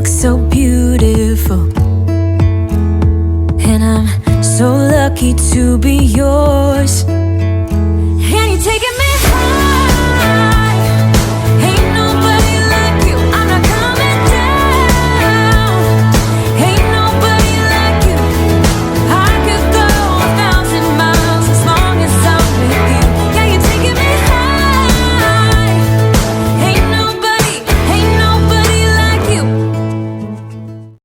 look so beautiful, and I'm so lucky to be yours. And you're taking me high. Ain't nobody like you. I'm not coming down. Ain't nobody like you. I could go 1,000 miles as long as I'm with you. Yeah, you're taking me high. Ain't nobody like you.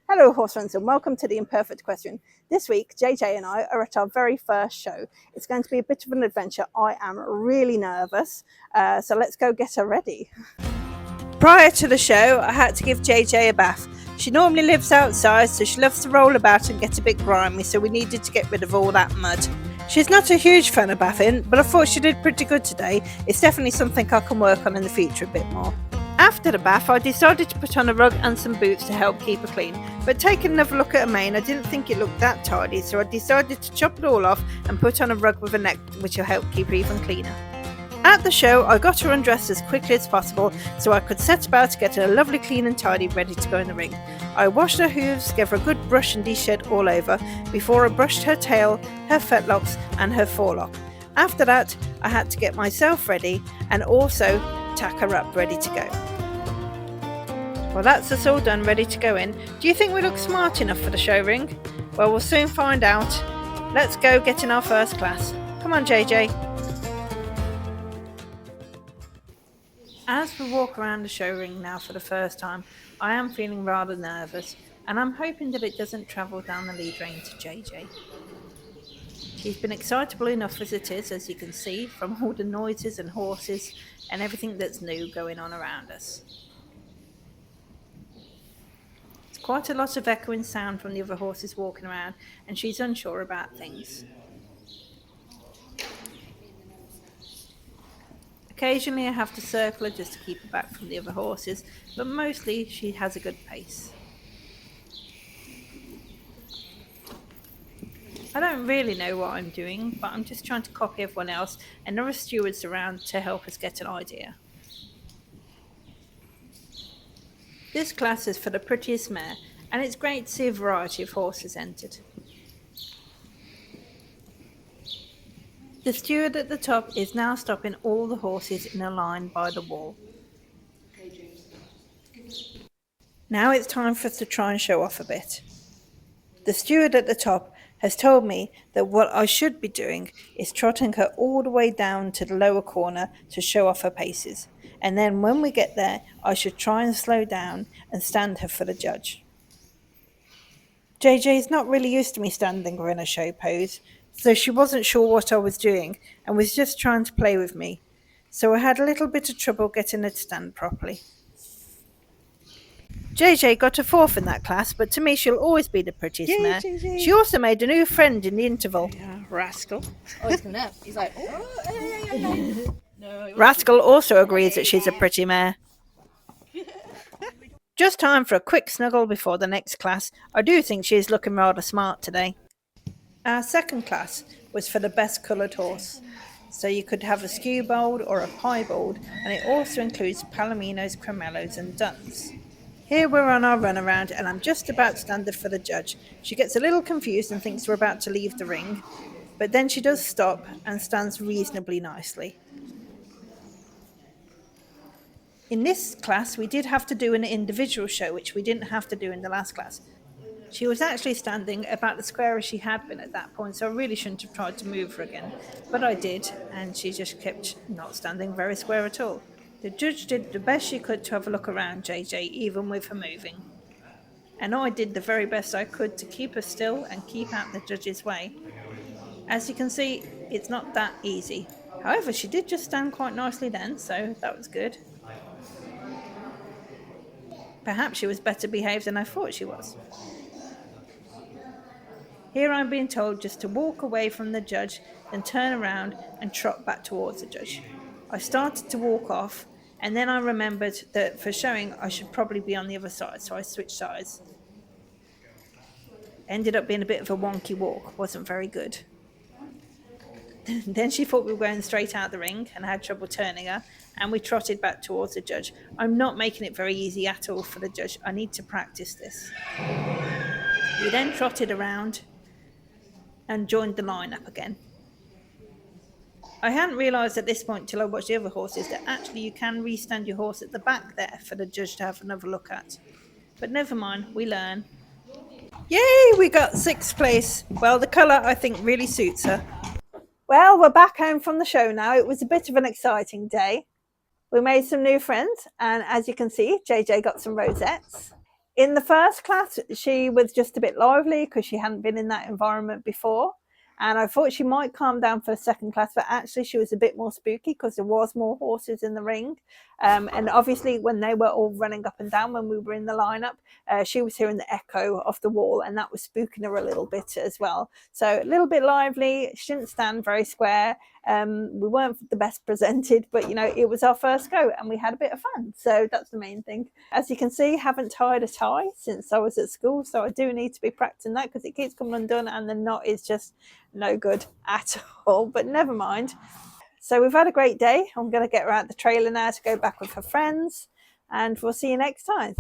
Hello horse friends and welcome to the Imperfect Equestrian. This week JJ and I are at our very first show. It's going to be a bit of an adventure. I am really nervous, so let's go get her ready. Prior to the show I had to give JJ a bath. She normally lives outside, so she loves to roll about and get a bit grimy, so we needed to get rid of all that mud. She's not a huge fan of bathing, but I thought she did pretty good today. It's definitely something I can work on in the future a bit more. After the bath, I decided to put on a rug and some boots to help keep her clean, but taking another look at her mane, I didn't think it looked that tidy, so I decided to chop it all off and put on a rug with a neck, which will help keep her even cleaner. At the show, I got her undressed as quickly as possible so I could set about to get her lovely clean and tidy, ready to go in the ring. I washed her hooves, gave her a good brush and de-shed all over before I brushed her tail, her fetlocks and her forelock. After that, I had to get myself ready and also tack her up ready to go. Well, that's us all done, ready to go in. Do you think we look smart enough for the show ring? Well, we'll soon find out. Let's go get in our first class. Come on, JJ. As we walk around the show ring now for the first time, I am feeling rather nervous, and I'm hoping that it doesn't travel down the lead rein to JJ. She's been excitable enough as it is, as you can see, from all the noises and horses and everything that's new going on around us. It's quite a lot of echoing sound from the other horses walking around, and she's unsure about things. Occasionally I have to circle her just to keep her back from the other horses, but mostly she has a good pace. I don't really know what I'm doing, but I'm just trying to copy everyone else, and there are stewards around to help us get an idea. This class is for the prettiest mare, and it's great to see a variety of horses entered. The steward at the top is now stopping all the horses in a line by the wall. Now it's time for us to try and show off a bit. The steward at the top has told me that what I should be doing is trotting her all the way down to the lower corner to show off her paces, and then when we get there I should try and slow down and stand her for the judge. JJ is not really used to me standing her in a show pose, so she wasn't sure what I was doing and was just trying to play with me, so I had a little bit of trouble getting her to stand properly. JJ got a 4th in that class, but to me she'll always be the prettiest mare. JJ. She also made a new friend in the interval. Yeah, Rascal. Oh, he's coming up. He's like, oh. No, Rascal also agrees that she's a pretty mare. Just time for a quick snuggle before the next class. I do think she is looking rather smart today. Our second class was for the best coloured horse. So you could have a skewbald or a piebald, and it also includes palominos, cremellos and duns. Here we're on our run around, and I'm just about to stand her for the judge. She gets a little confused and thinks we're about to leave the ring, but then she does stop and stands reasonably nicely. In this class we did have to do an individual show, which we didn't have to do in the last class. She was actually standing about the square as she had been at that point, so I really shouldn't have tried to move her again, but I did, and she just kept not standing very square at all. The judge did the best she could to have a look around JJ, even with her moving. And I did the very best I could to keep her still and keep out the judge's way. As you can see, it's not that easy. However, she did just stand quite nicely then, so that was good. Perhaps she was better behaved than I thought she was. Here I'm being told just to walk away from the judge, then turn around and trot back towards the judge. I started to walk off, and then I remembered that for showing I should probably be on the other side, so I switched sides. Ended up being a bit of a wonky walk, wasn't very good. Then she thought we were going straight out the ring and had trouble turning her, and we trotted back towards the judge. I'm not making it very easy at all for the judge. I need to practice this. We then trotted around and joined the line-up again. I hadn't realised at this point till I watched the other horses that actually you can restand your horse at the back there for the judge to have another look at. But never mind, we learn. Yay, we got 6th place. Well, the colour I think really suits her. Well, we're back home from the show now. It was a bit of an exciting day. We made some new friends, and as you can see, JJ got some rosettes. In the first class, she was just a bit lively because she hadn't been in that environment before. And I thought she might calm down for the second class, but actually she was a bit more spooky because there was more horses in the ring. And obviously when they were all running up and down when we were in the lineup, she was hearing the echo off the wall, and that was spooking her a little bit as well. So a little bit lively. She didn't stand very square. We weren't the best presented, but you know, it was our first go and we had a bit of fun. So that's the main thing. As you can see, haven't tied a tie since I was at school. So I do need to be practicing that because it keeps coming undone and the knot is just no good at all, but never mind. So we've had a great day. I'm going to get her out the trailer now to go back with her friends, and we'll see you next time.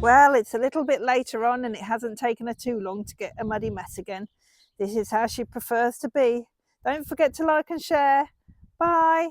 Well, it's a little bit later on and it hasn't taken her too long to get a muddy mess again. This is how she prefers to be. Don't forget to like and share. Bye.